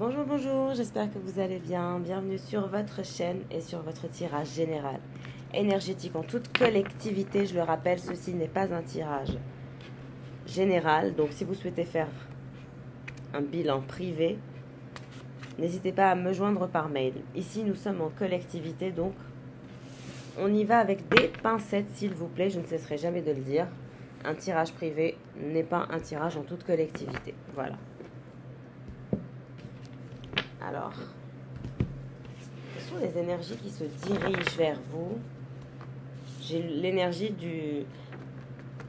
Bonjour, bonjour, j'espère que vous allez bien. Bienvenue sur votre chaîne et sur votre tirage général énergétique en toute collectivité. Je le rappelle, ceci n'est pas un tirage général. Donc si vous souhaitez faire un bilan privé, n'hésitez pas à me joindre par mail. Ici, nous sommes en collectivité, donc on y va avec des pincettes, s'il vous plaît. Je ne cesserai jamais de le dire. Un tirage privé n'est pas un tirage en toute collectivité. Voilà. Alors, quelles sont les énergies qui se dirigent vers vous? J'ai l'énergie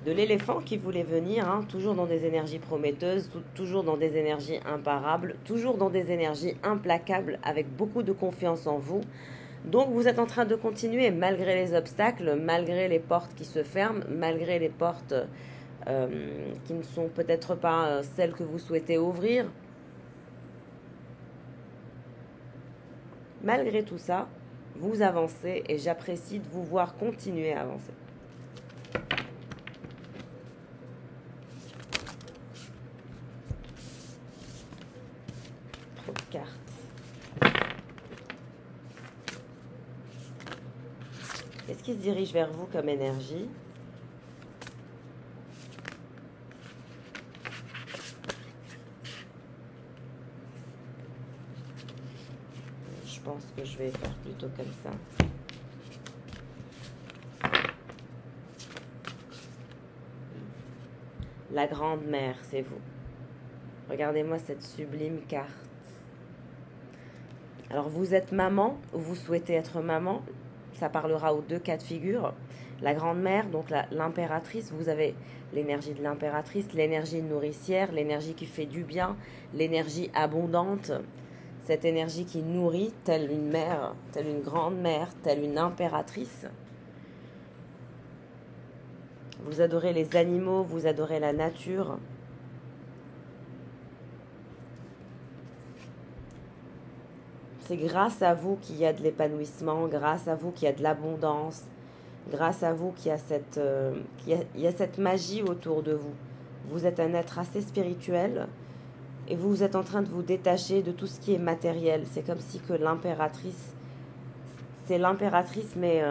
de l'éléphant qui voulait venir, hein, toujours dans des énergies prometteuses, toujours dans des énergies imparables, toujours dans des énergies implacables, avec beaucoup de confiance en vous. Donc vous êtes en train de continuer malgré les obstacles, malgré les portes qui se ferment, malgré les portes qui ne sont peut-être pas celles que vous souhaitez ouvrir. Malgré tout ça, vous avancez et j'apprécie de vous voir continuer à avancer. Trop de cartes. Qu'est-ce qui se dirige vers vous comme énergie? Je pense que je vais faire plutôt comme ça. La grande mère, c'est vous. Regardez-moi cette sublime carte. Alors vous êtes maman ou vous souhaitez être maman. Ça parlera aux deux cas de figure. La grande mère, donc l'impératrice, vous avez l'énergie de l'impératrice, l'énergie nourricière, l'énergie qui fait du bien, l'énergie abondante. Cette énergie qui nourrit, telle une mère, telle une grande mère, telle une impératrice. Vous adorez les animaux, vous adorez la nature. C'est grâce à vous qu'il y a de l'épanouissement, grâce à vous qu'il y a de l'abondance, grâce à vous qu'il y a cette magie autour de vous. Vous êtes un être assez spirituel. Et vous êtes en train de vous détacher de tout ce qui est matériel. C'est comme si que l'impératrice, c'est l'impératrice, mais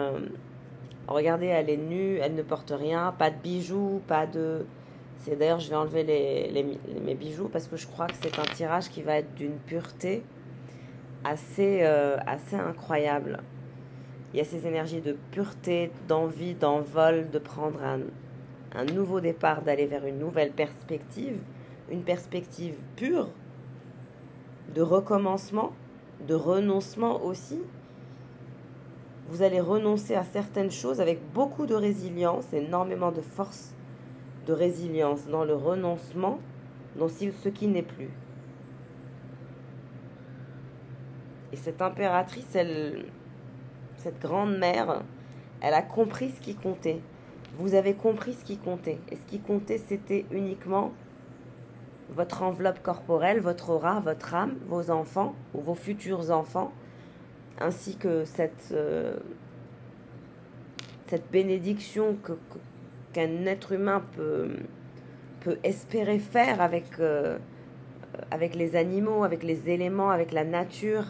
regardez, elle est nue, elle ne porte rien, pas de bijoux, pas de... C'est d'ailleurs, je vais enlever mes bijoux parce que je crois que c'est un tirage qui va être d'une pureté assez incroyable. Il y a ces énergies de pureté, d'envie, d'envol, de prendre un nouveau départ, d'aller vers une nouvelle perspective. Une perspective pure, de recommencement, de renoncement aussi. Vous allez renoncer à certaines choses avec beaucoup de résilience, énormément de force, de résilience dans le renoncement, dans ce qui n'est plus. Et cette impératrice, cette grande mère, elle a compris ce qui comptait. Vous avez compris ce qui comptait. Et ce qui comptait, c'était uniquement votre enveloppe corporelle, votre aura, votre âme, vos enfants ou vos futurs enfants, ainsi que cette bénédiction qu'un être humain peut espérer faire avec les animaux, avec les éléments, avec la nature.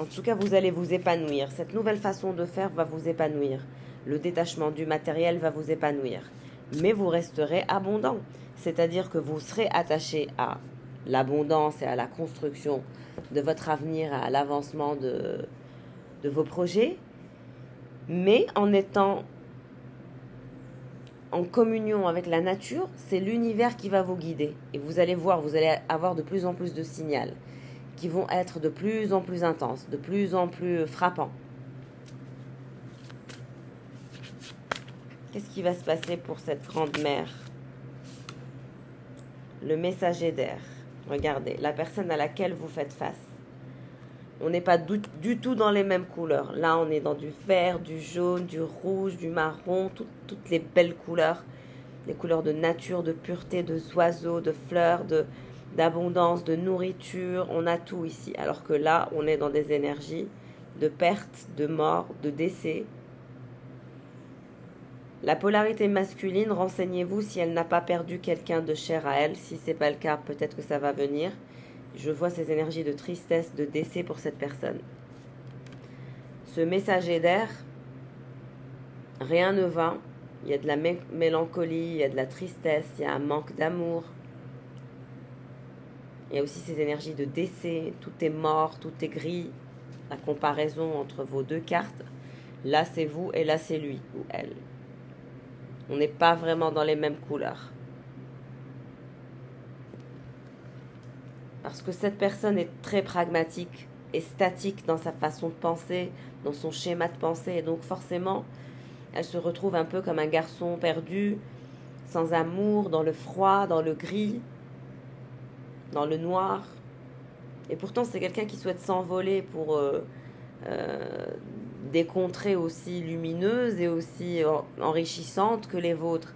En tout cas, vous allez vous épanouir. Cette nouvelle façon de faire va vous épanouir. Le détachement du matériel va vous épanouir. Mais vous resterez abondant. C'est-à-dire que vous serez attaché à l'abondance et à la construction de votre avenir, à l'avancement de vos projets, mais en étant en communion avec la nature, c'est l'univers qui va vous guider. Et vous allez voir, vous allez avoir de plus en plus de signaux qui vont être de plus en plus intenses, de plus en plus frappants. Qu'est-ce qui va se passer pour cette grande mère? Le messager d'air. Regardez, la personne à laquelle vous faites face. On n'est pas du tout dans les mêmes couleurs. Là, on est dans du vert, du jaune, du rouge, du marron, toutes les belles couleurs. Les couleurs de nature, de pureté, de oiseaux, de fleurs, d'abondance, de nourriture. On a tout ici. Alors que là, on est dans des énergies de perte, de mort, de décès. La polarité masculine, renseignez-vous si elle n'a pas perdu quelqu'un de cher à elle. Si ce n'est pas le cas, peut-être que ça va venir. Je vois ces énergies de tristesse, de décès pour cette personne. Ce messager d'air, rien ne va. Il y a de la mélancolie, il y a de la tristesse, il y a un manque d'amour. Il y a aussi ces énergies de décès. Tout est mort, tout est gris. La comparaison entre vos deux cartes. Là, c'est vous et là, c'est lui ou elle. On n'est pas vraiment dans les mêmes couleurs. Parce que cette personne est très pragmatique et statique dans sa façon de penser, dans son schéma de pensée. Et donc forcément, elle se retrouve un peu comme un garçon perdu, sans amour, dans le froid, dans le gris, dans le noir. Et pourtant, c'est quelqu'un qui souhaite s'envoler pour des contrées aussi lumineuses et aussi enrichissantes que les vôtres.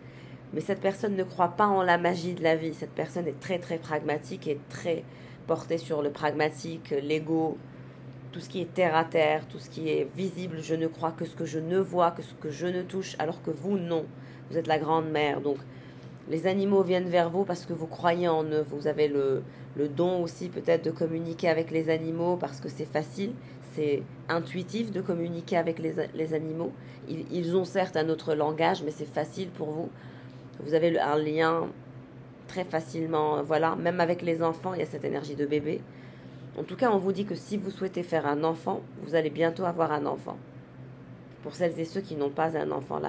Mais cette personne ne croit pas en la magie de la vie. Cette personne est très très pragmatique et très portée sur le pragmatique, l'ego, tout ce qui est terre à terre, tout ce qui est visible. Je ne crois que ce que je ne vois, que ce que je ne touche, alors que vous, non. Vous êtes la grande mère. Donc, les animaux viennent vers vous parce que vous croyez en eux. Vous avez le don aussi peut-être de communiquer avec les animaux parce que c'est facile. C'est intuitif de communiquer avec les animaux. Ils ont certes un autre langage, mais c'est facile pour vous. Vous avez un lien très facilement, voilà, même avec les enfants, il y a cette énergie de bébé. En tout cas, on vous dit que si vous souhaitez faire un enfant, vous allez bientôt avoir un enfant. Pour celles et ceux qui n'ont pas un enfant,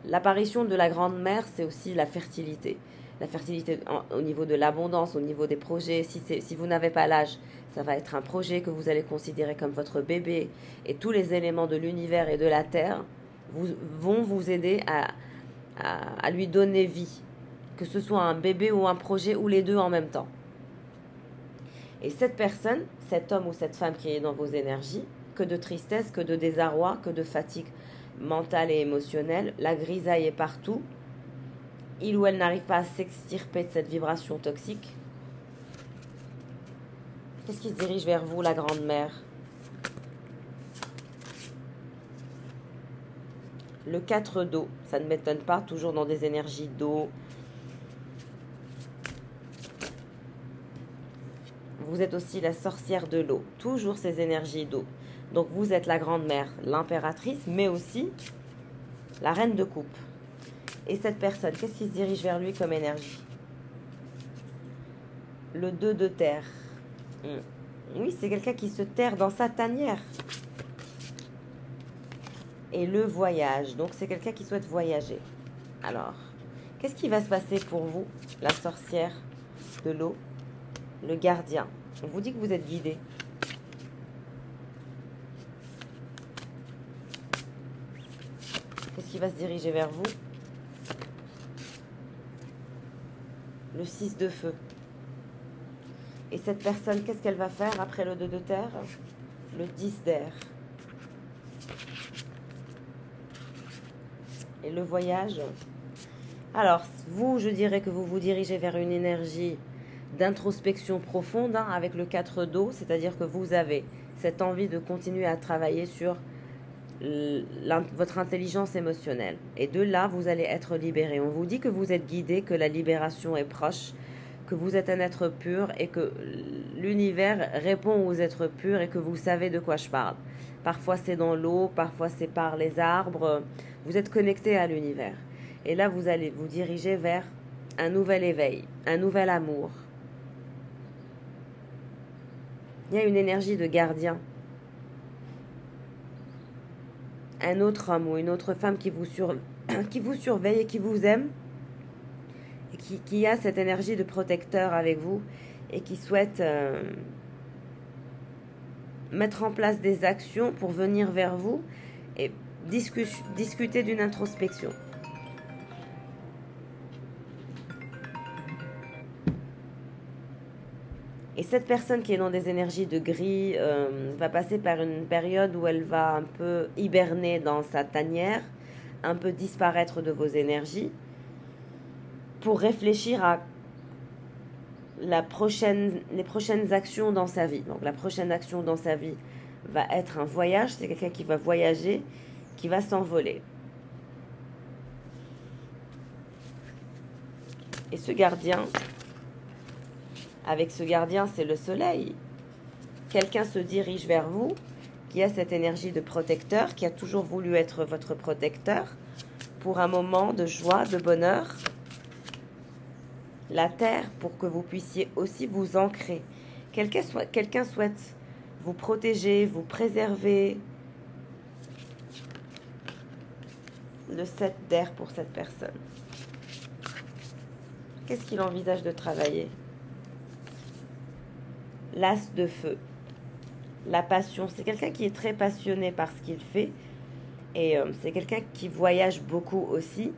l'apparition de la grande mère, c'est aussi la fertilité. La fertilité au niveau de l'abondance, au niveau des projets. Si vous n'avez pas l'âge, ça va être un projet que vous allez considérer comme votre bébé. Et tous les éléments de l'univers et de la terre vont vous aider à lui donner vie. Que ce soit un bébé ou un projet ou les deux en même temps. Et cette personne, cet homme ou cette femme qui est dans vos énergies, que de tristesse, que de désarroi, que de fatigue mentale et émotionnelle, la grisaille est partout. Il ou elle n'arrive pas à s'extirper de cette vibration toxique. Qu'est-ce qui se dirige vers vous, la grande mère? Le 4 d'eau, ça ne m'étonne pas, toujours dans des énergies d'eau. Vous êtes aussi la sorcière de l'eau, toujours ces énergies d'eau. Donc vous êtes la grande mère, l'impératrice, mais aussi la reine de coupe. Et cette personne, qu'est-ce qui se dirige vers lui comme énergie? Le 2 de terre. Oui, c'est quelqu'un qui se terre dans sa tanière. Et le voyage. Donc c'est quelqu'un qui souhaite voyager. Alors, qu'est-ce qui va se passer pour vous, la sorcière de l'eau, le gardien? On vous dit que vous êtes guidé. Qu'est-ce qui va se diriger vers vous? Le 6 de feu. Et cette personne, qu'est-ce qu'elle va faire après le 2 de terre? Le 10 d'air. Et le voyage. Alors, vous, je dirais que vous vous dirigez vers une énergie d'introspection profonde, hein, avec le 4 d'eau, c'est-à-dire que vous avez cette envie de continuer à travailler sur votre intelligence émotionnelle. Et de là, vous allez être libéré. On vous dit que vous êtes guidé, que la libération est proche, que vous êtes un être pur et que l'univers répond aux êtres purs et que vous savez de quoi je parle. Parfois c'est dans l'eau, parfois c'est par les arbres. Vous êtes connecté à l'univers. Et là, vous allez vous diriger vers un nouvel éveil, un nouvel amour. Il y a une énergie de gardien. Un autre homme ou une autre femme qui vous surveille et qui vous aime et qui a cette énergie de protecteur avec vous et qui souhaite mettre en place des actions pour venir vers vous et discuter d'une introspection. Et cette personne qui est dans des énergies de gris va passer par une période où elle va un peu hiberner dans sa tanière, un peu disparaître de vos énergies, pour réfléchir à les prochaines actions dans sa vie. Donc la prochaine action dans sa vie va être un voyage, c'est quelqu'un qui va voyager, qui va s'envoler. Et ce gardien, avec ce gardien, c'est le soleil. Quelqu'un se dirige vers vous, qui a cette énergie de protecteur, qui a toujours voulu être votre protecteur, pour un moment de joie, de bonheur. La terre, pour que vous puissiez aussi vous ancrer. Quelqu'un souhaite vous protéger, vous préserver. Le 7 d'air pour cette personne. Qu'est-ce qu'il envisage de travailler? L'as de feu. La passion. C'est quelqu'un qui est très passionné par ce qu'il fait. Et c'est quelqu'un qui voyage beaucoup aussi.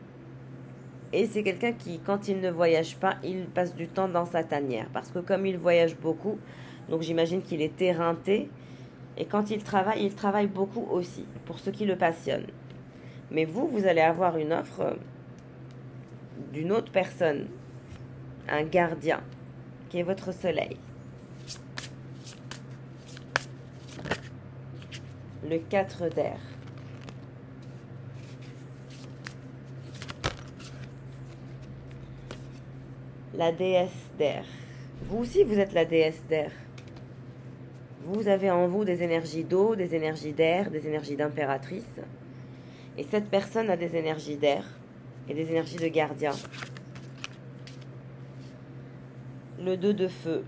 Et c'est quelqu'un qui, quand il ne voyage pas, il passe du temps dans sa tanière. Parce que comme il voyage beaucoup, donc j'imagine qu'il est éreinté. Et quand il travaille beaucoup aussi, pour ceux qui le passionnent. Mais vous, vous allez avoir une offre d'une autre personne. Un gardien, qui est votre soleil. Le 4 d'air. La déesse d'air. Vous aussi, vous êtes la déesse d'air. Vous avez en vous des énergies d'eau, des énergies d'air, des énergies d'impératrice. Et cette personne a des énergies d'air et des énergies de gardien. Le 2 de feu.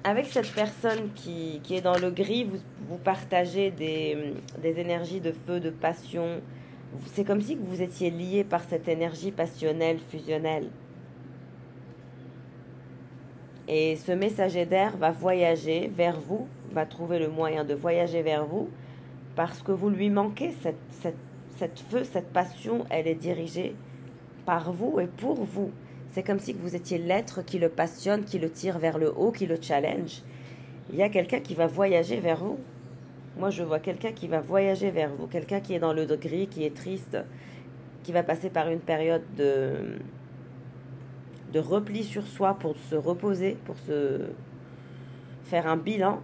Avec cette personne qui est dans le gris, vous partagez des énergies de feu, de passion. C'est comme si vous étiez liés par cette énergie passionnelle, fusionnelle. Et ce messager d'air va voyager vers vous, va trouver le moyen de voyager vers vous, parce que vous lui manquez cette feu, cette passion, elle est dirigée par vous et pour vous. C'est comme si vous étiez l'être qui le passionne, qui le tire vers le haut, qui le challenge. Il y a quelqu'un qui va voyager vers vous. Moi, je vois quelqu'un qui va voyager vers vous. Quelqu'un qui est dans le gris, qui est triste, qui va passer par une période de repli sur soi pour se reposer, pour se faire un bilan.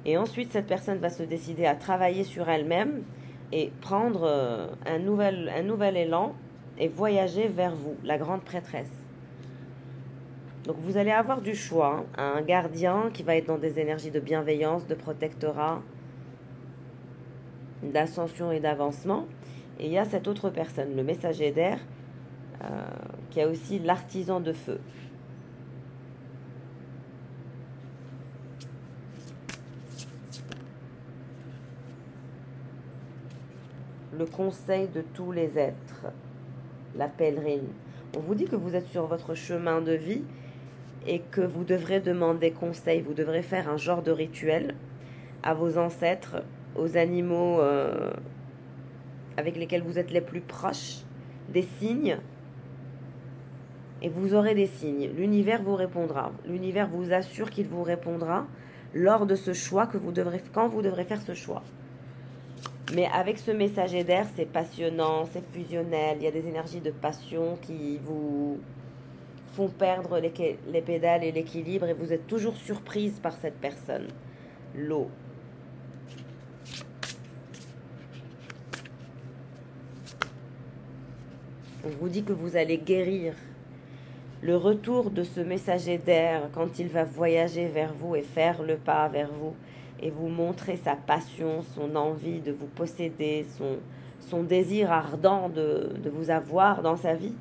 Et ensuite, cette personne va se décider à travailler sur elle-même et prendre un nouvel élan et voyager vers vous, la grande prêtresse. Donc vous allez avoir du choix, hein, un gardien qui va être dans des énergies de bienveillance, de protectorat, d'ascension et d'avancement. Et il y a cette autre personne, le messager d'air, qui a aussi l'artisan de feu. Le conseil de tous les êtres. La pèlerine. On vous dit que vous êtes sur votre chemin de vie et que vous devrez demander conseil. Vous devrez faire un genre de rituel à vos ancêtres, aux animaux avec lesquels vous êtes les plus proches, des signes. Et vous aurez des signes. L'univers vous répondra. L'univers vous assure qu'il vous répondra lors de ce choix quand vous devrez faire ce choix. Mais avec ce messager d'air, c'est passionnant, c'est fusionnel. Il y a des énergies de passion qui vous font perdre les pédales et l'équilibre. Et vous êtes toujours surprise par cette personne. L'eau. On vous dit que vous allez guérir. Le retour de ce messager d'air, quand il va voyager vers vous et faire le pas vers vous, et vous montrer sa passion, son envie de vous posséder, son désir ardent de vous avoir dans sa vie,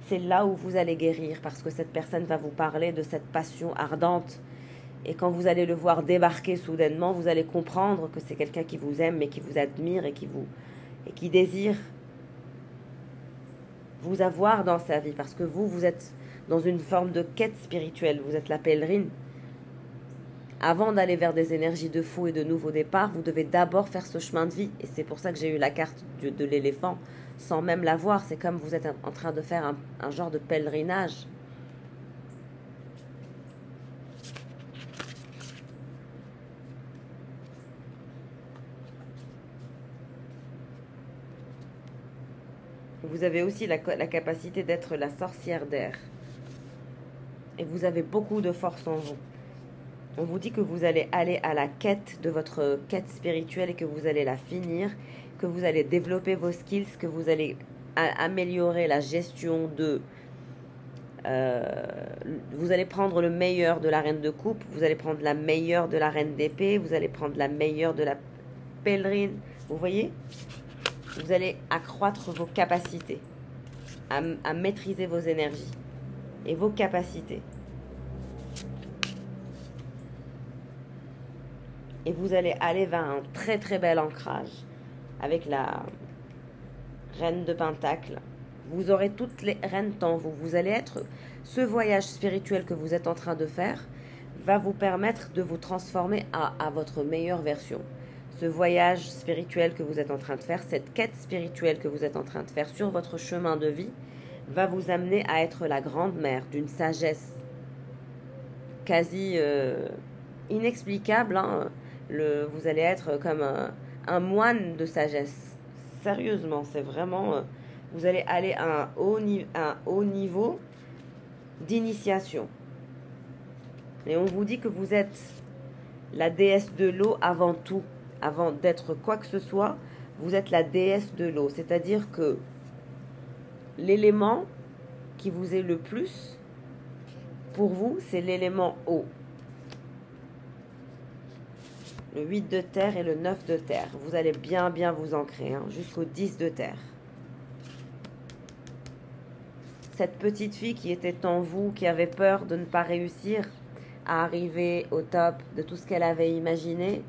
c'est là où vous allez guérir, parce que cette personne va vous parler de cette passion ardente. Et quand vous allez le voir débarquer soudainement, vous allez comprendre que c'est quelqu'un qui vous aime, mais qui vous admire et qui désire vous avoir dans sa vie, parce que vous êtes dans une forme de quête spirituelle, vous êtes la pèlerine. Avant d'aller vers des énergies de fou et de nouveau départ, vous devez d'abord faire ce chemin de vie. Et c'est pour ça que j'ai eu la carte de l'éléphant, sans même la voir. C'est comme vous êtes en train de faire un genre de pèlerinage. Vous avez aussi la capacité d'être la sorcière d'air. Et vous avez beaucoup de force en vous. On vous dit que vous allez aller à la quête de votre quête spirituelle et que vous allez la finir, que vous allez développer vos skills, que vous allez améliorer la gestion de... vous allez prendre le meilleur de la reine de coupe, vous allez prendre la meilleure de la reine d'épée, vous allez prendre la meilleure de la pèlerine. Vous voyez? Vous allez accroître vos capacités à maîtriser vos énergies et vos capacités. Et vous allez aller vers un très très bel ancrage avec la reine de Pentacle. Vous aurez toutes les reines en vous. Vous allez être... Ce voyage spirituel que vous êtes en train de faire va vous permettre de vous transformer à votre meilleure version. Ce voyage spirituel que vous êtes en train de faire, cette quête spirituelle que vous êtes en train de faire sur votre chemin de vie, va vous amener à être la grande mère d'une sagesse quasi inexplicable. Hein. Vous allez être comme un moine de sagesse. Sérieusement, c'est vraiment... vous allez aller à un haut niveau d'initiation. Et on vous dit que vous êtes la déesse de l'eau avant tout. Avant d'être quoi que ce soit, vous êtes la déesse de l'eau. C'est-à-dire que l'élément qui vous est le plus, pour vous, c'est l'élément eau. Le 8 de terre et le 9 de terre. Vous allez bien vous ancrer, hein, jusqu'au 10 de terre. Cette petite fille qui était en vous, qui avait peur de ne pas réussir à arriver au top de tout ce qu'elle avait imaginé,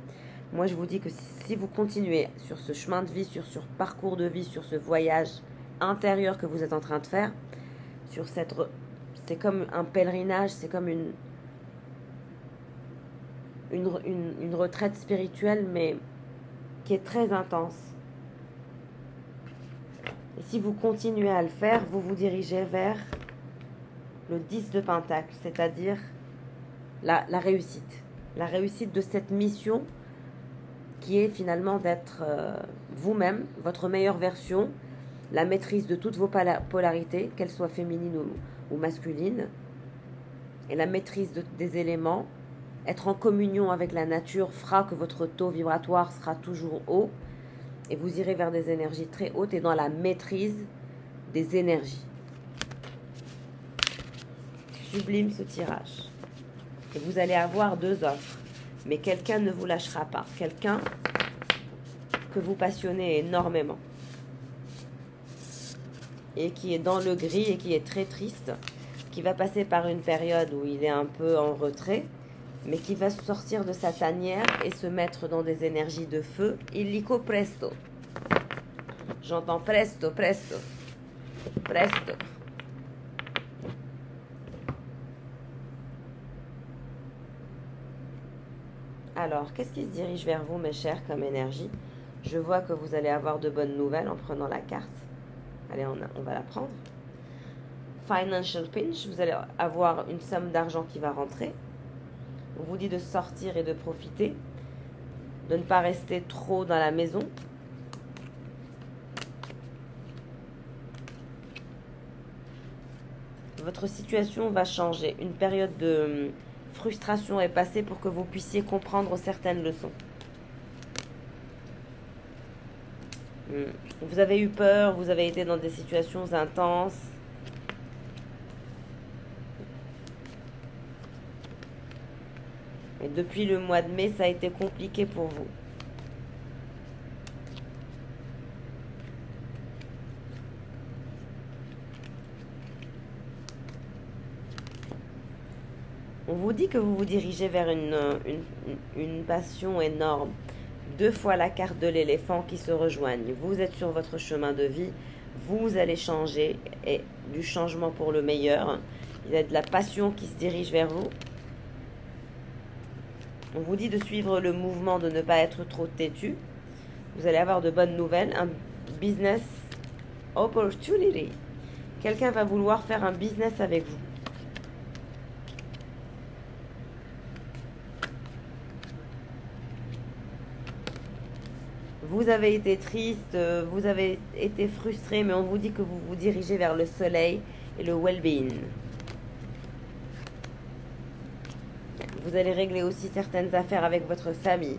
moi je vous dis que si vous continuez sur ce chemin de vie, sur ce parcours de vie, sur ce voyage intérieur que vous êtes en train de faire, c'est comme un pèlerinage, c'est comme une retraite spirituelle, mais qui est très intense. Et si vous continuez à le faire, vous vous dirigez vers le 10 de Pentacle, c'est-à-dire la réussite. La réussite de cette mission qui est finalement d'être vous-même, votre meilleure version, la maîtrise de toutes vos polarités, qu'elles soient féminines ou masculines, et la maîtrise des éléments. Être en communion avec la nature fera que votre taux vibratoire sera toujours haut et vous irez vers des énergies très hautes et dans la maîtrise des énergies. Sublime ce tirage. Et vous allez avoir 2 offres. Mais quelqu'un ne vous lâchera pas. Quelqu'un que vous passionnez énormément. Et qui est dans le gris et qui est très triste. Qui va passer par une période où il est un peu en retrait. Mais qui va sortir de sa tanière et se mettre dans des énergies de feu. Illico presto. J'entends presto, presto. Presto. Alors, qu'est-ce qui se dirige vers vous, mes chers, comme énergie? Je vois que vous allez avoir de bonnes nouvelles en prenant la carte. Allez, on va la prendre. Financial pinch, vous allez avoir une somme d'argent qui va rentrer. On vous dit de sortir et de profiter, de ne pas rester trop dans la maison. Votre situation va changer. Une période de frustration est passée pour que vous puissiez comprendre certaines leçons. Vous avez eu peur, vous avez été dans des situations intenses. Et depuis le mois de mai, ça a été compliqué pour vous. On vous dit que vous vous dirigez vers une passion énorme. 2 fois la carte de l'éléphant qui se rejoignent. Vous êtes sur votre chemin de vie. Vous allez changer et du changement pour le meilleur. Il y a de la passion qui se dirige vers vous. On vous dit de suivre le mouvement, de ne pas être trop têtu. Vous allez avoir de bonnes nouvelles. Un business opportunity. Quelqu'un va vouloir faire un business avec vous. Vous avez été triste, vous avez été frustré, mais on vous dit que vous vous dirigez vers le soleil et le well-being. Vous allez régler aussi certaines affaires avec votre famille.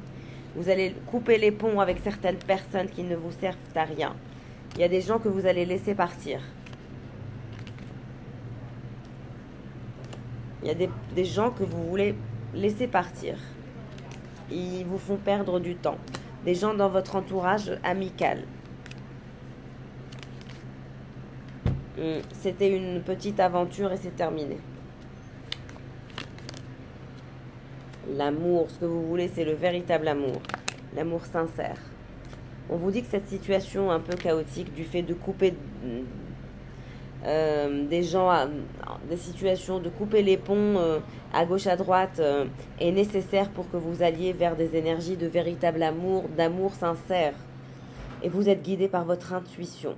Vous allez couper les ponts avec certaines personnes qui ne vous servent à rien. Il y a des gens que vous allez laisser partir. Il y a des gens que vous voulez laisser partir. Ils vous font perdre du temps. Des gens dans votre entourage amical. C'était une petite aventure et c'est terminé. L'amour, ce que vous voulez, c'est le véritable amour. L'amour sincère. On vous dit que cette situation un peu chaotique, du fait de couper des gens, des situations, de couper les ponts à gauche, à droite, est nécessaire pour que vous alliez vers des énergies de véritable amour, d'amour sincère. Et vous êtes guidé par votre intuition.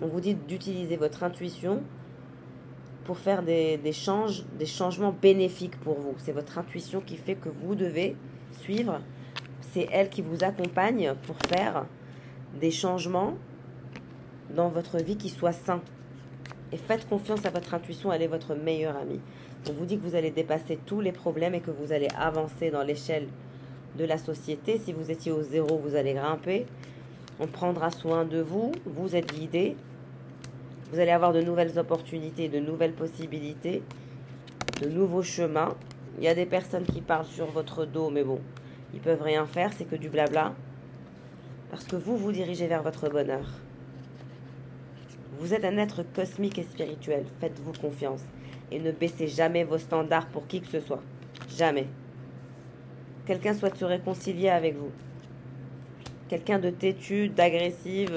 On vous dit d'utiliser votre intuition pour faire des changements bénéfiques pour vous. C'est votre intuition qui fait que vous devez suivre. C'est elle qui vous accompagne pour faire des changements dans votre vie qui soient sains. Et faites confiance à votre intuition, elle est votre meilleure amie. On vous dit que vous allez dépasser tous les problèmes et que vous allez avancer dans l'échelle de la société. Si vous étiez au zéro, vous allez grimper. On prendra soin de vous, vous êtes guidé. Vous allez avoir de nouvelles opportunités, de nouvelles possibilités, de nouveaux chemins. Il y a des personnes qui parlent sur votre dos, mais bon, ils peuvent rien faire, c'est que du blabla. Parce que vous vous dirigez vers votre bonheur. Vous êtes un être cosmique et spirituel. Faites-vous confiance. Et ne baissez jamais vos standards pour qui que ce soit. Jamais. Quelqu'un souhaite se réconcilier avec vous. Quelqu'un de têtu, d'agressive,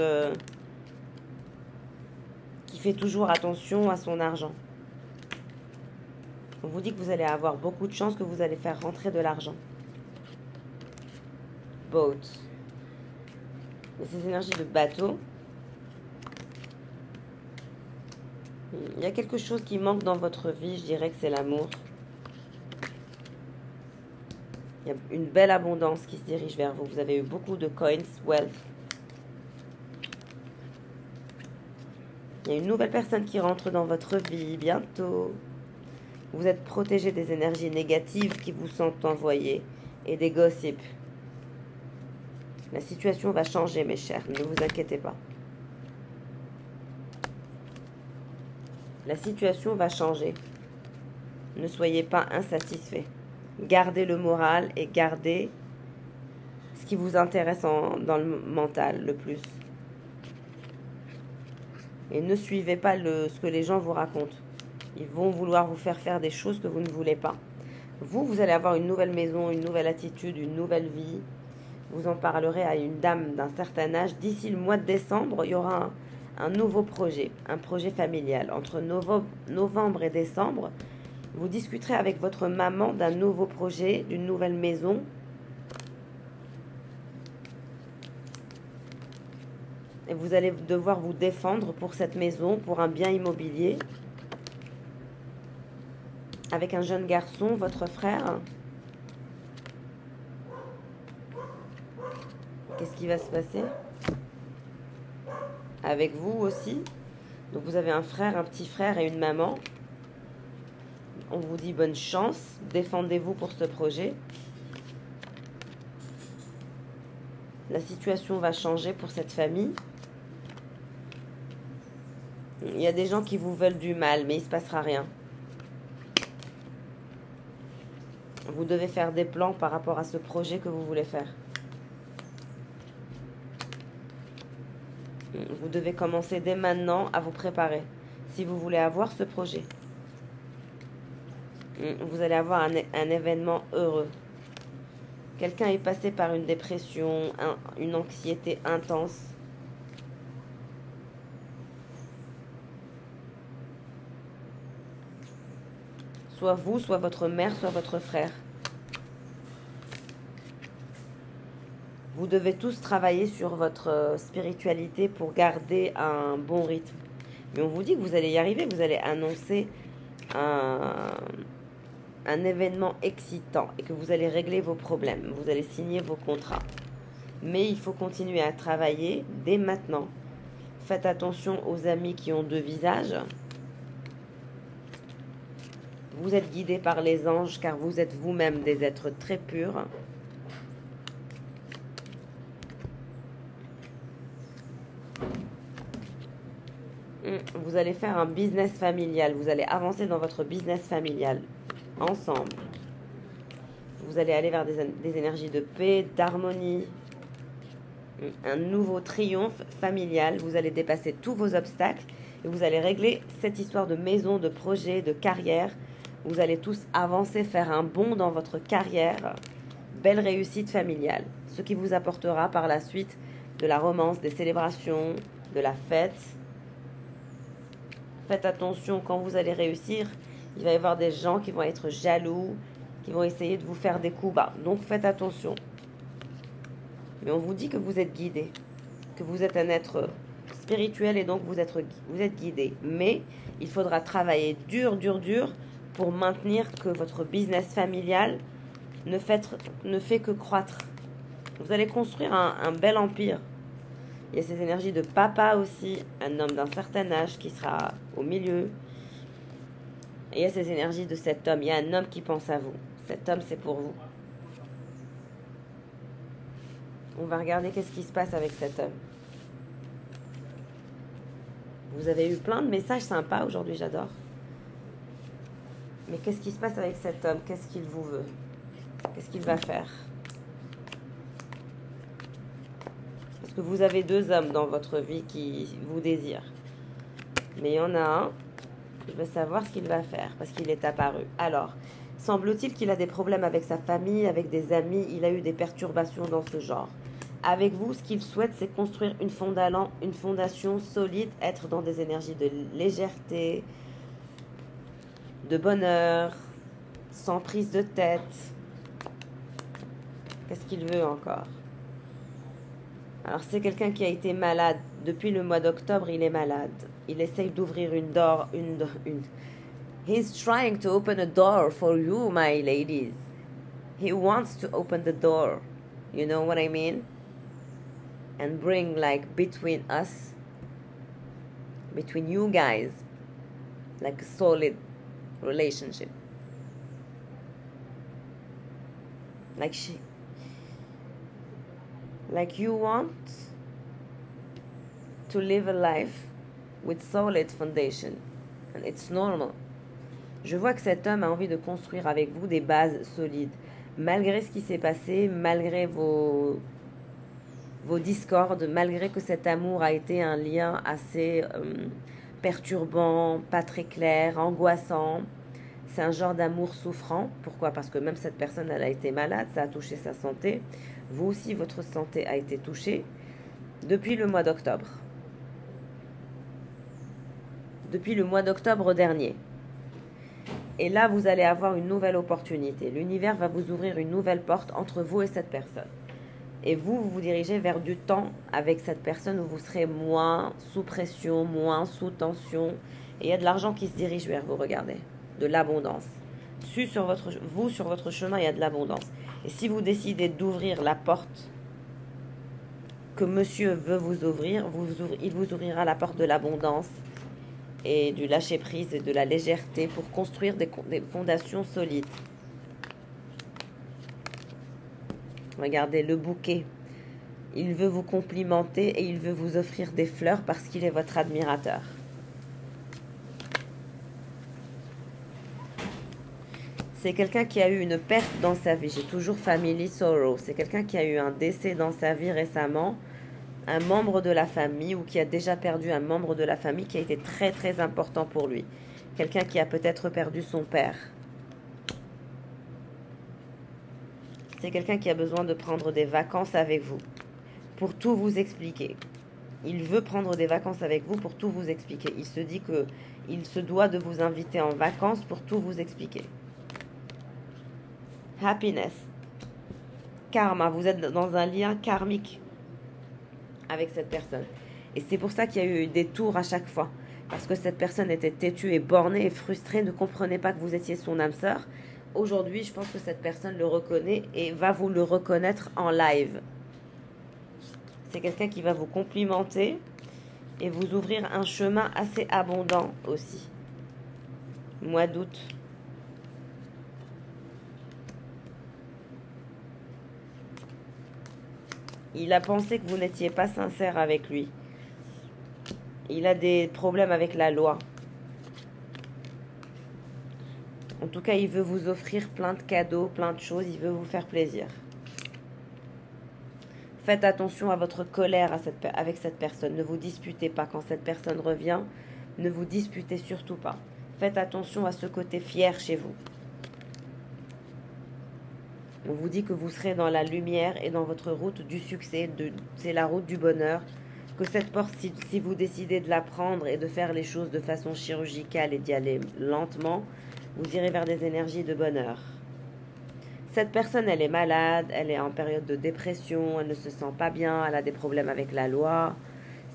qui fait toujours attention à son argent. On vous dit que vous allez avoir beaucoup de chance, que vous allez faire rentrer de l'argent. Boat. Et ces énergies de bateau. Il y a quelque chose qui manque dans votre vie, je dirais que c'est l'amour. Il y a une belle abondance qui se dirige vers vous. Vous avez eu beaucoup de coins, wealth. Il y a une nouvelle personne qui rentre dans votre vie bientôt. Vous êtes protégé des énergies négatives qui vous sont envoyées et des gossips. La situation va changer, mes chers. Ne vous inquiétez pas. La situation va changer. Ne soyez pas insatisfaits. Gardez le moral et gardez ce qui vous intéresse dans le mental le plus. Et ne suivez pas ce que les gens vous racontent. Ils vont vouloir vous faire des choses que vous ne voulez pas. Vous allez avoir une nouvelle maison, une nouvelle attitude, une nouvelle vie. Vous en parlerez à une dame d'un certain âge. D'ici le mois de décembre, il y aura un nouveau projet, un projet familial. Entre novembre et décembre, vous discuterez avec votre maman d'un nouveau projet, d'une nouvelle maison. Et vous allez devoir vous défendre pour cette maison, pour un bien immobilier. Avec un jeune garçon, votre frère. Qu'est-ce qui va se passer? Avec vous aussi. Donc vous avez un frère, un petit frère et une maman. On vous dit bonne chance. Défendez-vous pour ce projet. La situation va changer pour cette famille. Il y a des gens qui vous veulent du mal, mais il ne se passera rien. Vous devez faire des plans par rapport à ce projet que vous voulez faire. Vous devez commencer dès maintenant à vous préparer. Si vous voulez avoir ce projet, vous allez avoir un événement heureux. Quelqu'un est passé par une dépression, une anxiété intense. Soit vous, soit votre mère, soit votre frère. Vous devez tous travailler sur votre spiritualité pour garder un bon rythme. Mais on vous dit que vous allez y arriver, vous allez annoncer un événement excitant et que vous allez régler vos problèmes, vous allez signer vos contrats. Mais il faut continuer à travailler dès maintenant. Faites attention aux amis qui ont deux visages. Vous êtes guidés par les anges car vous êtes vous-même des êtres très purs. Vous allez faire un business familial. Vous allez avancer dans votre business familial ensemble. Vous allez aller vers des énergies de paix, d'harmonie. Un nouveau triomphe familial. Vous allez dépasser tous vos obstacles et vous allez régler cette histoire de maison, de projet, de carrière. Vous allez tous avancer, faire un bond dans votre carrière. Belle réussite familiale. Ce qui vous apportera par la suite de la romance, des célébrations, de la fête. Faites attention quand vous allez réussir. Il va y avoir des gens qui vont être jaloux, qui vont essayer de vous faire des coups bas. Donc faites attention. Mais on vous dit que vous êtes guidé, que vous êtes un être spirituel et donc vous êtes guidé. Mais il faudra travailler dur pour maintenir que votre business familial ne fait que croître. Vous allez construire un bel empire. Il y a ces énergies de papa aussi, un homme d'un certain âge qui sera au milieu. Et il y a ces énergies de cet homme. Il y a un homme qui pense à vous. Cet homme, c'est pour vous. On va regarder qu'est-ce qui se passe avec cet homme. Vous avez eu plein de messages sympas aujourd'hui, j'adore. Mais qu'est-ce qui se passe avec cet homme? Qu'est-ce qu'il vous veut? Qu'est-ce qu'il va faire? Parce que vous avez deux hommes dans votre vie qui vous désirent. Mais il y en a un, je veux savoir ce qu'il va faire, parce qu'il est apparu. Alors, semble-t-il qu'il a des problèmes avec sa famille, avec des amis, il a eu des perturbations dans ce genre. Avec vous, ce qu'il souhaite, c'est construire une fondation solide, être dans des énergies de légèreté, de bonheur, sans prise de tête. Qu'est-ce qu'il veut encore? Alors, c'est quelqu'un qui a été malade. Depuis le mois d'octobre, il est malade. Il essaye d'ouvrir He's trying to open a door for you, my ladies. He wants to open the door. You know what I mean? And bring like between you guys, like a solid relationship. Like you want to live a life with solid foundation. And it's normal. Je vois que cet homme a envie de construire avec vous des bases solides. Malgré ce qui s'est passé, malgré vos discordes, malgré que cet amour a été un lien assez perturbant, pas très clair, angoissant. C'est un genre d'amour souffrant. Pourquoi? Parce que même cette personne, elle a été malade, ça a touché sa santé. Vous aussi, votre santé a été touchée depuis le mois d'octobre. Depuis le mois d'octobre dernier. Et là, vous allez avoir une nouvelle opportunité. L'univers va vous ouvrir une nouvelle porte entre vous et cette personne. Et vous vous dirigez vers du temps avec cette personne où vous serez moins sous pression, moins sous tension. Et il y a de l'argent qui se dirige vers vous, regardez. De l'abondance. Sur votre chemin, il y a de l'abondance. Et si vous décidez d'ouvrir la porte que monsieur veut vous ouvrir, il vous ouvrira la porte de l'abondance et du lâcher-prise et de la légèreté pour construire des fondations solides. Regardez le bouquet. Il veut vous complimenter et il veut vous offrir des fleurs parce qu'il est votre admirateur. C'est quelqu'un qui a eu une perte dans sa vie. J'ai toujours family sorrow. C'est quelqu'un qui a eu un décès dans sa vie récemment. Un membre de la famille ou qui a déjà perdu un membre de la famille qui a été très très important pour lui. Quelqu'un qui a peut-être perdu son père. C'est quelqu'un qui a besoin de prendre des vacances avec vous pour tout vous expliquer. Il veut prendre des vacances avec vous pour tout vous expliquer. Il se dit qu'il se doit de vous inviter en vacances pour tout vous expliquer. Happiness. Karma. Vous êtes dans un lien karmique avec cette personne. Et c'est pour ça qu'il y a eu des tours à chaque fois. Parce que cette personne était têtue et bornée et frustrée, ne comprenait pas que vous étiez son âme sœur. Aujourd'hui, je pense que cette personne le reconnaît et va vous le reconnaître en live. C'est quelqu'un qui va vous complimenter et vous ouvrir un chemin assez abondant aussi. Mois d'août. Il a pensé que vous n'étiez pas sincère avec lui. Il a des problèmes avec la loi. En tout cas, il veut vous offrir plein de cadeaux, plein de choses. Il veut vous faire plaisir. Faites attention à votre colère avec cette personne. Ne vous disputez pas. Quand cette personne revient, ne vous disputez surtout pas. Faites attention à ce côté fier chez vous. On vous dit que vous serez dans la lumière et dans votre route du succès. C'est la route du bonheur. Que cette porte, si vous décidez de la prendre et de faire les choses de façon chirurgicale et d'y aller lentement, vous irez vers des énergies de bonheur. Cette personne, elle est malade, elle est en période de dépression, elle ne se sent pas bien, elle a des problèmes avec la loi.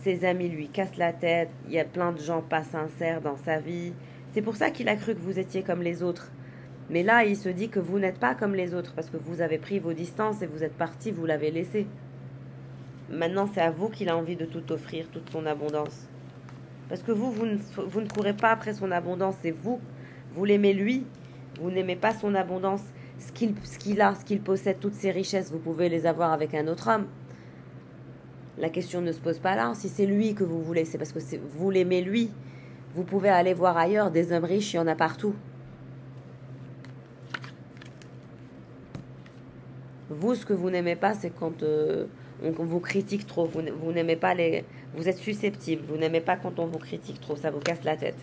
Ses amis lui cassent la tête, il y a plein de gens pas sincères dans sa vie. C'est pour ça qu'il a cru que vous étiez comme les autres. Mais là, il se dit que vous n'êtes pas comme les autres parce que vous avez pris vos distances et vous êtes partis, vous l'avez laissé. Maintenant, c'est à vous qu'il a envie de tout offrir, toute son abondance. Parce que vous ne courez pas après son abondance, c'est vous. Vous l'aimez lui, vous n'aimez pas son abondance. Ce qu'il a, ce qu'il possède, toutes ses richesses, vous pouvez les avoir avec un autre homme. La question ne se pose pas là. Si c'est lui que vous voulez, c'est parce que vous l'aimez lui. Vous pouvez aller voir ailleurs, des hommes riches, il y en a partout. Vous, ce que vous n'aimez pas, c'est quand on vous critique trop. Vous n'aimez pas les... Vous êtes susceptible. Vous n'aimez pas quand on vous critique trop. Ça vous casse la tête.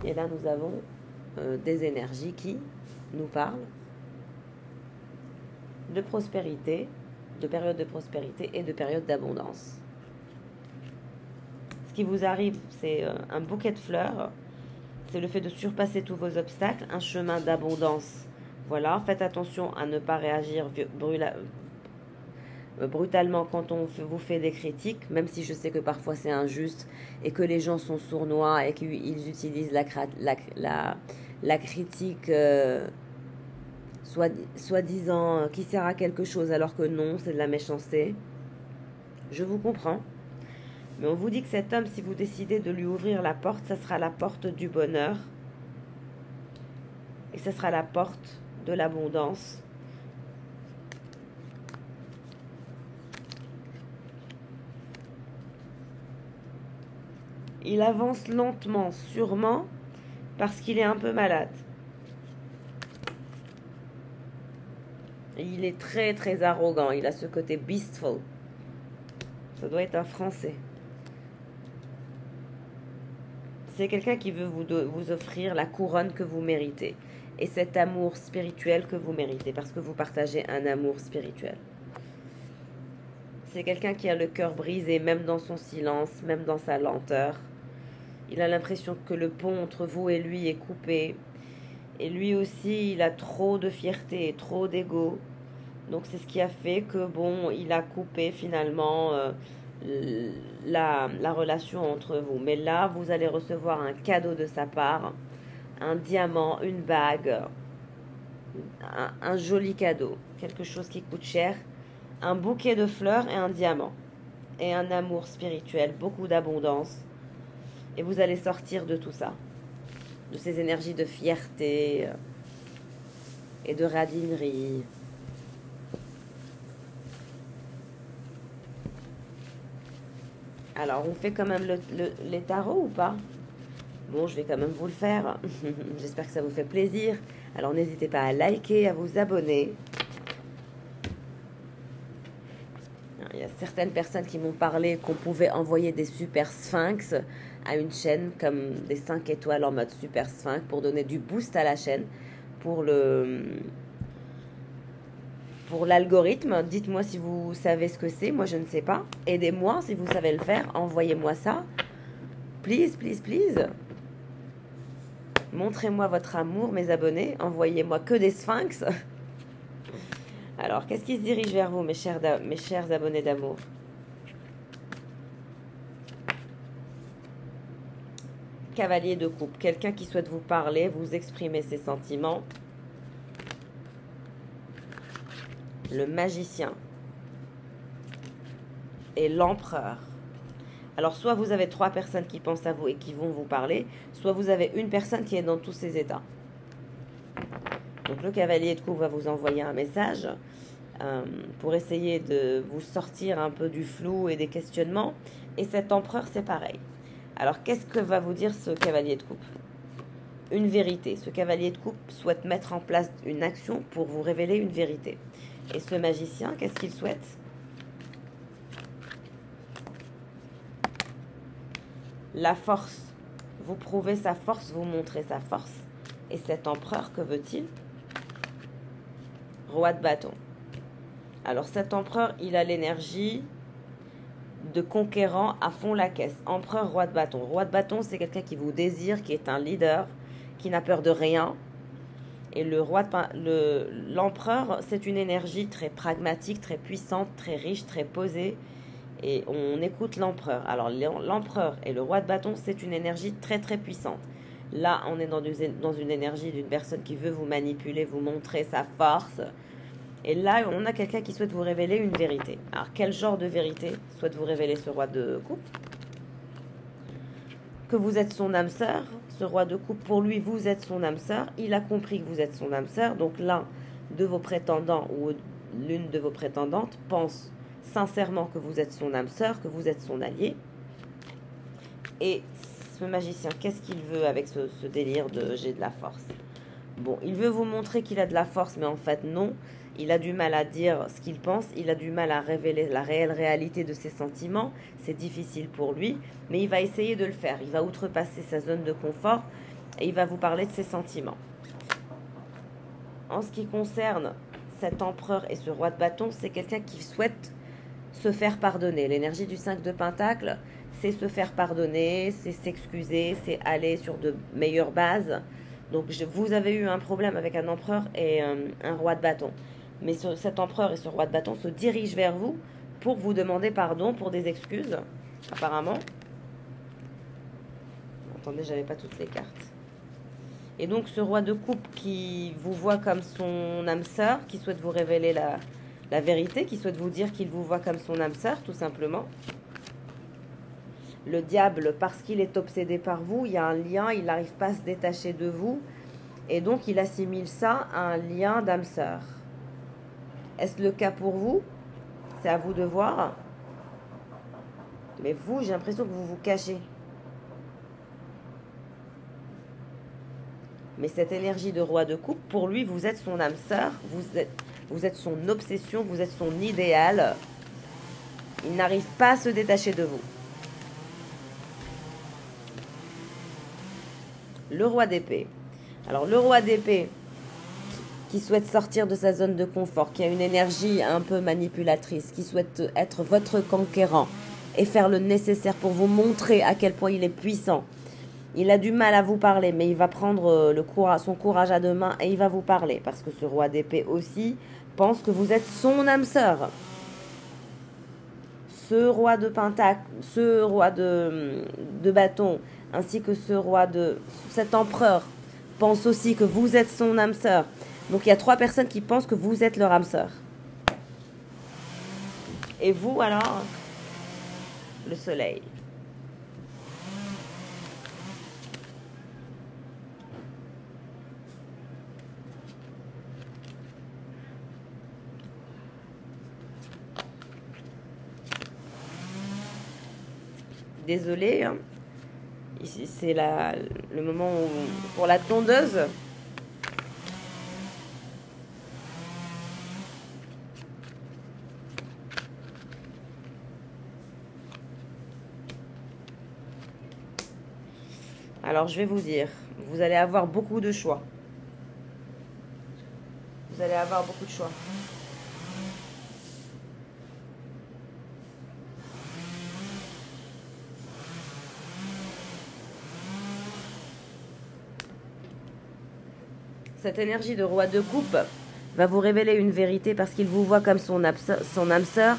Et là, nous avons des énergies qui nous parlent de prospérité, de période de prospérité et de période d'abondance. Ce qui vous arrive, c'est un bouquet de fleurs. C'est le fait de surpasser tous vos obstacles, un chemin d'abondance. Voilà, faites attention à ne pas réagir brutalement quand on vous fait des critiques, même si je sais que parfois c'est injuste et que les gens sont sournois et qu'ils utilisent la critique soi-disant qui sert à quelque chose alors que non, c'est de la méchanceté. Je vous comprends. Mais on vous dit que cet homme, si vous décidez de lui ouvrir la porte, ça sera la porte du bonheur. Et ça sera la porte de l'abondance. Il avance lentement, sûrement, parce qu'il est un peu malade. Et il est très très arrogant. Il a ce côté beastful. Ça doit être un Français. C'est quelqu'un qui veut vous offrir la couronne que vous méritez. Et cet amour spirituel que vous méritez. Parce que vous partagez un amour spirituel. C'est quelqu'un qui a le cœur brisé, même dans son silence, même dans sa lenteur. Il a l'impression que le pont entre vous et lui est coupé. Et lui aussi, il a trop de fierté, trop d'ego. Donc c'est ce qui a fait que, bon, il a coupé finalement la relation entre vous. Mais là, vous allez recevoir un cadeau de sa part. Un diamant, une bague. Un joli cadeau. Quelque chose qui coûte cher. Un bouquet de fleurs et un diamant. Et un amour spirituel, beaucoup d'abondance. Et vous allez sortir de tout ça. De ces énergies de fierté et de radinerie. Alors, on fait quand même les tarots ou pas? Bon, je vais quand même vous le faire. J'espère que ça vous fait plaisir. Alors, n'hésitez pas à liker, à vous abonner. Il y a certaines personnes qui m'ont parlé qu'on pouvait envoyer des super sphinx à une chaîne comme des 5 étoiles en mode super sphinx pour donner du boost à la chaîne, pour l'algorithme. Dites-moi si vous savez ce que c'est, moi je ne sais pas. Aidez-moi si vous savez le faire, envoyez-moi ça. Please, please, please. Montrez-moi votre amour, mes abonnés. Envoyez-moi que des sphinx. Alors, qu'est-ce qui se dirige vers vous, mes chers abonnés d'amour? Cavalier de coupe, quelqu'un qui souhaite vous parler, vous exprimer ses sentiments. Le magicien et l'empereur. Alors, soit vous avez 3 personnes qui pensent à vous et qui vont vous parler, soit vous avez une personne qui est dans tous ces états. Donc, le cavalier de coupe va vous envoyer un message. pour essayer de vous sortir un peu du flou et des questionnements. Et cet empereur, c'est pareil. Alors, qu'est-ce que va vous dire ce cavalier de coupe? Une vérité. Ce cavalier de coupe souhaite mettre en place une action pour vous révéler une vérité. Et ce magicien, qu'est-ce qu'il souhaite? La force. Vous prouvez sa force, vous montrez sa force. Et cet empereur, que veut-il? Roi de bâton. Alors cet empereur, il a l'énergie de conquérant à fond la caisse. Empereur, roi de bâton. Roi de bâton, c'est quelqu'un qui vous désire, qui est un leader, qui n'a peur de rien. Et l'empereur, c'est une énergie très pragmatique, très puissante, très riche, très posée. Et on écoute l'empereur. Alors l'empereur et le roi de bâton, c'est une énergie très très puissante. Là, on est dans une énergie d'une personne qui veut vous manipuler, vous montrer sa force. Et là, on a quelqu'un qui souhaite vous révéler une vérité. Alors, quel genre de vérité souhaite vous révéler ce roi de coupe? Que vous êtes son âme sœur. Ce roi de coupe, pour lui, vous êtes son âme sœur. Il a compris que vous êtes son âme sœur. Donc, l'un de vos prétendants ou l'une de vos prétendantes pense sincèrement que vous êtes son âme sœur, que vous êtes son allié. Et ce magicien, qu'est-ce qu'il veut avec ce délire de j'ai de la force? Bon, il veut vous montrer qu'il a de la force, mais en fait non. Il a du mal à dire ce qu'il pense, il a du mal à révéler la réelle réalité de ses sentiments. C'est difficile pour lui, mais il va essayer de le faire. Il va outrepasser sa zone de confort et il va vous parler de ses sentiments. En ce qui concerne cet empereur et ce roi de bâton, c'est quelqu'un qui souhaite se faire pardonner. L'énergie du 5 de Pentacle, c'est se faire pardonner, c'est s'excuser, c'est aller sur de meilleures bases. Donc vous avez eu un problème avec un empereur et un roi de bâton. Mais cet empereur et ce roi de bâton se dirigent vers vous pour vous demander pardon, pour des excuses, apparemment. Attendez, j'avais pas toutes les cartes. Et donc ce roi de coupe qui vous voit comme son âme sœur, qui souhaite vous révéler la vérité, qui souhaite vous dire qu'il vous voit comme son âme sœur, tout simplement. Le diable, parce qu'il est obsédé par vous, il y a un lien, il n'arrive pas à se détacher de vous. Et donc, il assimile ça à un lien d'âme sœur. Est-ce le cas pour vous? C'est à vous de voir. Mais vous, j'ai l'impression que vous vous cachez. Mais cette énergie de roi de coupe, pour lui, vous êtes son âme sœur, vous êtes son obsession, vous êtes son idéal. Il n'arrive pas à se détacher de vous. Le roi d'épée. Alors, le roi d'épée qui souhaite sortir de sa zone de confort, qui a une énergie un peu manipulatrice, qui souhaite être votre conquérant et faire le nécessaire pour vous montrer à quel point il est puissant. Il a du mal à vous parler, mais il va prendre son courage à deux mains et il va vous parler. Parce que ce roi d'épée aussi pense que vous êtes son âme sœur. Ce roi de pentacle, ce roi de bâton, ainsi que cet empereur pense aussi que vous êtes son âme sœur. Donc il y a 3 personnes qui pensent que vous êtes leur âme sœur. Et vous alors, le soleil. Désolée, hein. Ici c'est le moment pour la tondeuse. Alors, je vais vous dire, vous allez avoir beaucoup de choix. Vous allez avoir beaucoup de choix. Cette énergie de roi de coupe va vous révéler une vérité parce qu'il vous voit comme son âme sœur,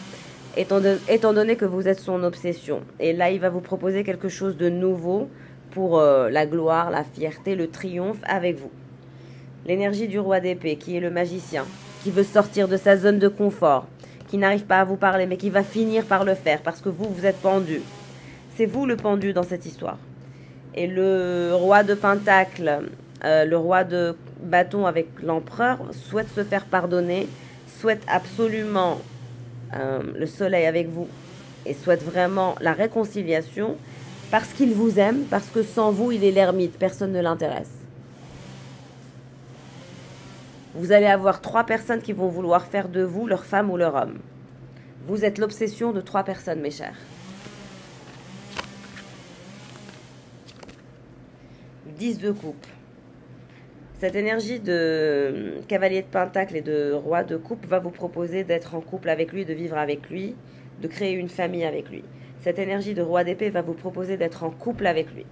étant donné que vous êtes son obsession. Et là, il va vous proposer quelque chose de nouveau pour la gloire, la fierté, le triomphe avec vous. L'énergie du roi d'épée, qui est le magicien, qui veut sortir de sa zone de confort, qui n'arrive pas à vous parler, mais qui va finir par le faire parce que vous êtes pendu. C'est vous le pendu dans cette histoire. Et le roi de pentacle, le roi de bâton avec l'empereur souhaite se faire pardonner, souhaite absolument le soleil avec vous et souhaite vraiment la réconciliation parce qu'il vous aime, parce que sans vous, il est l'ermite, personne ne l'intéresse. Vous allez avoir 3 personnes qui vont vouloir faire de vous leur femme ou leur homme. Vous êtes l'obsession de 3 personnes, mes chers. 10 de coupe. Cette énergie de cavalier de pentacle et de roi de coupe va vous proposer d'être en couple avec lui, de vivre avec lui, de créer une famille avec lui. Cette énergie de roi d'épée va vous proposer d'être en couple avec lui.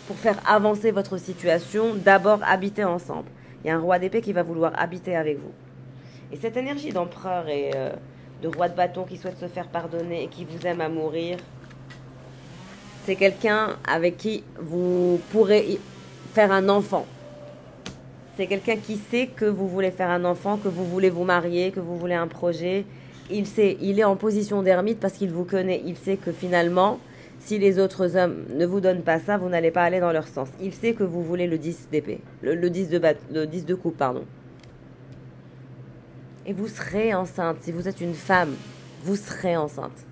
Pour faire avancer votre situation, d'abord habiter ensemble. Il y a un roi d'épée qui va vouloir habiter avec vous. Et cette énergie d'empereur et de roi de bâton qui souhaite se faire pardonner et qui vous aime à mourir, c'est quelqu'un avec qui vous pourrez faire un enfant. C'est quelqu'un qui sait que vous voulez faire un enfant, que vous voulez vous marier, que vous voulez un projet. Il sait, il est en position d'ermite parce qu'il vous connaît. Il sait que finalement, si les autres hommes ne vous donnent pas ça, vous n'allez pas aller dans leur sens. Il sait que vous voulez le 10 d'épée, le 10 de coupe, pardon. Et vous serez enceinte. Si vous êtes une femme, vous serez enceinte.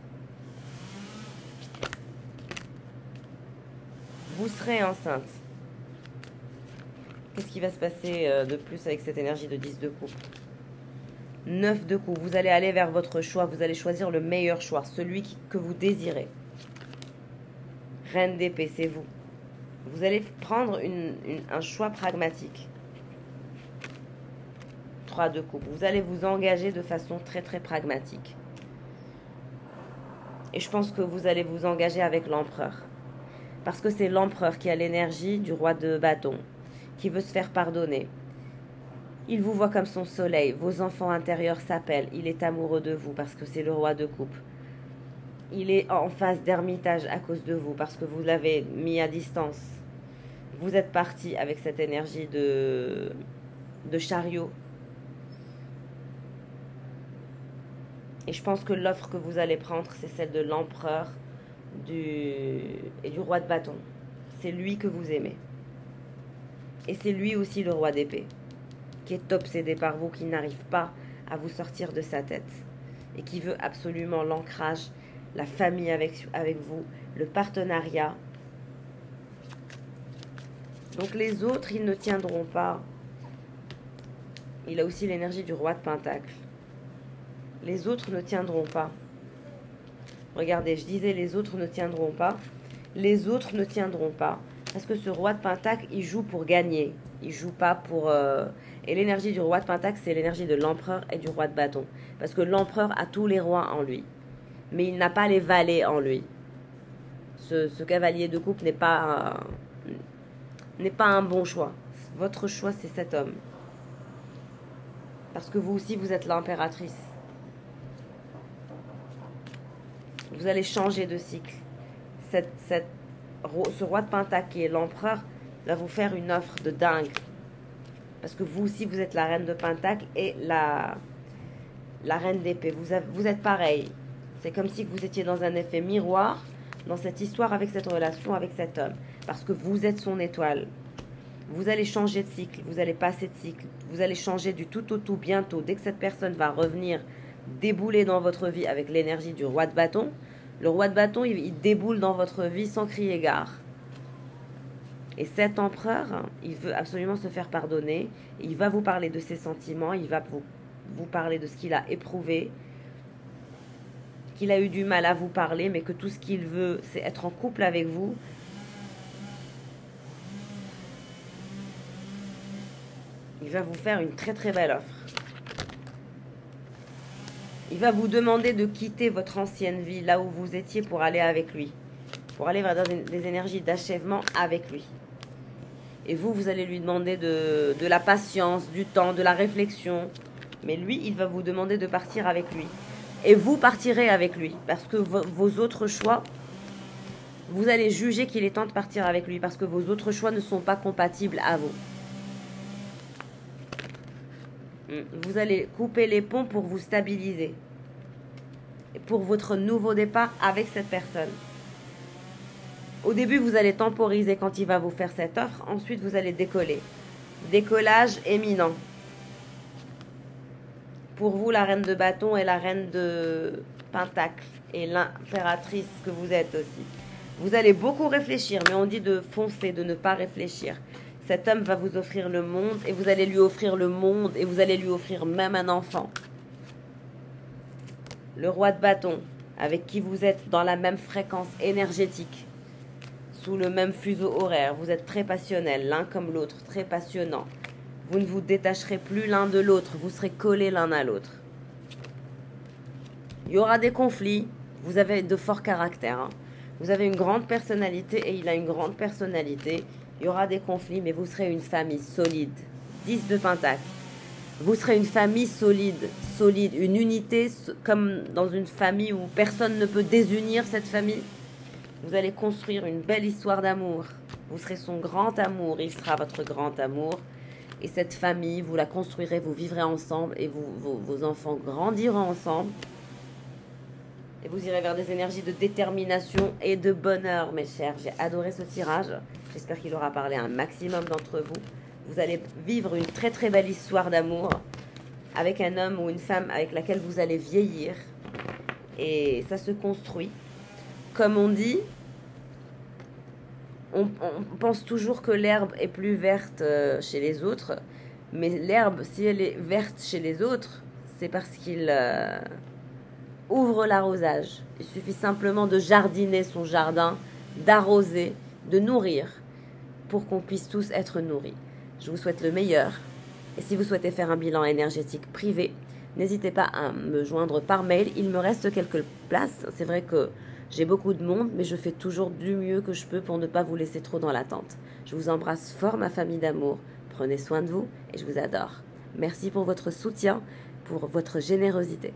Vous serez enceinte. Qu'est-ce qui va se passer de plus avec cette énergie de 10 de coupe? 9 de coupe. Vous allez aller vers votre choix. Vous allez choisir le meilleur choix, celui que vous désirez. Reine d'épée, c'est vous. Vous allez prendre un choix pragmatique. 3 de coupe. Vous allez vous engager de façon très très pragmatique. Et je pense que vous allez vous engager avec l'empereur. Parce que c'est l'empereur qui a l'énergie du roi de bâton, qui veut se faire pardonner. Il vous voit comme son soleil. Vos enfants intérieurs s'appellent. Il est amoureux de vous parce que c'est le roi de coupe. Il est en phase d'ermitage à cause de vous parce que vous l'avez mis à distance. Vous êtes parti avec cette énergie de chariot. Et je pense que l'offre que vous allez prendre, c'est celle de l'empereur et du roi de bâton. C'est lui que vous aimez. Et c'est lui aussi le roi d'épée, qui est obsédé par vous, qui n'arrive pas à vous sortir de sa tête. Et qui veut absolument l'ancrage, la famille avec vous, le partenariat. Donc les autres, ils ne tiendront pas. Il a aussi l'énergie du roi de pentacle. Les autres ne tiendront pas. Regardez, je disais les autres ne tiendront pas. Les autres ne tiendront pas. Parce que ce roi de pentacle, il joue pour gagner. Il joue pas pour... Et l'énergie du roi de pentacle, c'est l'énergie de l'empereur et du roi de bâton. Parce que l'empereur a tous les rois en lui. Mais il n'a pas les valets en lui. Ce cavalier de coupe n'est pas un bon choix. Votre choix, c'est cet homme. Parce que vous aussi, vous êtes l'impératrice. Vous allez changer de cycle. Ce roi de pentacle qui est l'empereur va vous faire une offre de dingue. Parce que vous aussi, vous êtes la reine de pentacle et la reine d'épée. Vous êtes pareil. C'est comme si vous étiez dans un effet miroir dans cette histoire avec cette relation avec cet homme. Parce que vous êtes son étoile. Vous allez changer de cycle. Vous allez passer de cycle. Vous allez changer du tout au tout bientôt. Dès que cette personne va revenir débouler dans votre vie avec l'énergie du roi de bâton, le roi de bâton, il déboule dans votre vie sans crier gare. Et cet empereur, il veut absolument se faire pardonner. Il va vous parler de ses sentiments. Il va vous parler de ce qu'il a éprouvé. Qu'il a eu du mal à vous parler, mais que tout ce qu'il veut, c'est être en couple avec vous. Il va vous faire une très très belle offre. Il va vous demander de quitter votre ancienne vie, là où vous étiez, pour aller avec lui. Pour aller vers des énergies d'achèvement avec lui. Et vous allez lui demander de la patience, du temps, de la réflexion. Mais lui, il va vous demander de partir avec lui. Et vous partirez avec lui. Parce que vos autres choix, vous allez juger qu'il est temps de partir avec lui. Parce que vos autres choix ne sont pas compatibles à vous. Vous allez couper les ponts pour vous stabiliser. Et pour votre nouveau départ avec cette personne. Au début, vous allez temporiser quand il va vous faire cette offre. Ensuite, vous allez décoller. Décollage éminent. Pour vous, la reine de bâton et la reine de pentacle et l'impératrice que vous êtes aussi. Vous allez beaucoup réfléchir, mais on dit de foncer, de ne pas réfléchir. Cet homme va vous offrir le monde et vous allez lui offrir le monde et vous allez lui offrir même un enfant. Le roi de bâton, avec qui vous êtes dans la même fréquence énergétique, sous le même fuseau horaire. Vous êtes très passionnels, l'un comme l'autre, très passionnants. Vous ne vous détacherez plus l'un de l'autre, vous serez collés l'un à l'autre. Il y aura des conflits, vous avez de forts caractères. Hein. Vous avez une grande personnalité et il a une grande personnalité. Il y aura des conflits, mais vous serez une famille solide. 10 de pentacle. Vous serez une famille solide, une unité comme dans une famille où personne ne peut désunir cette famille. Vous allez construire une belle histoire d'amour. Vous serez son grand amour, il sera votre grand amour. Et cette famille, vous la construirez, vous vivrez ensemble et vos enfants grandiront ensemble. Et vous irez vers des énergies de détermination et de bonheur, mes chers. J'ai adoré ce tirage. J'espère qu'il aura parlé à un maximum d'entre vous. Vous allez vivre une très très belle histoire d'amour avec un homme ou une femme avec laquelle vous allez vieillir. Et ça se construit. Comme on dit, on pense toujours que l'herbe est plus verte chez les autres. Mais l'herbe, si elle est verte chez les autres, c'est parce qu'il ouvre l'arrosage. Il suffit simplement de jardiner son jardin, d'arroser, de nourrir, pour qu'on puisse tous être nourris. Je vous souhaite le meilleur. Et si vous souhaitez faire un bilan énergétique privé, n'hésitez pas à me joindre par mail. Il me reste quelques places. C'est vrai que j'ai beaucoup de monde, mais je fais toujours du mieux que je peux pour ne pas vous laisser trop dans l'attente. Je vous embrasse fort, ma famille d'amour. Prenez soin de vous et je vous adore. Merci pour votre soutien, pour votre générosité.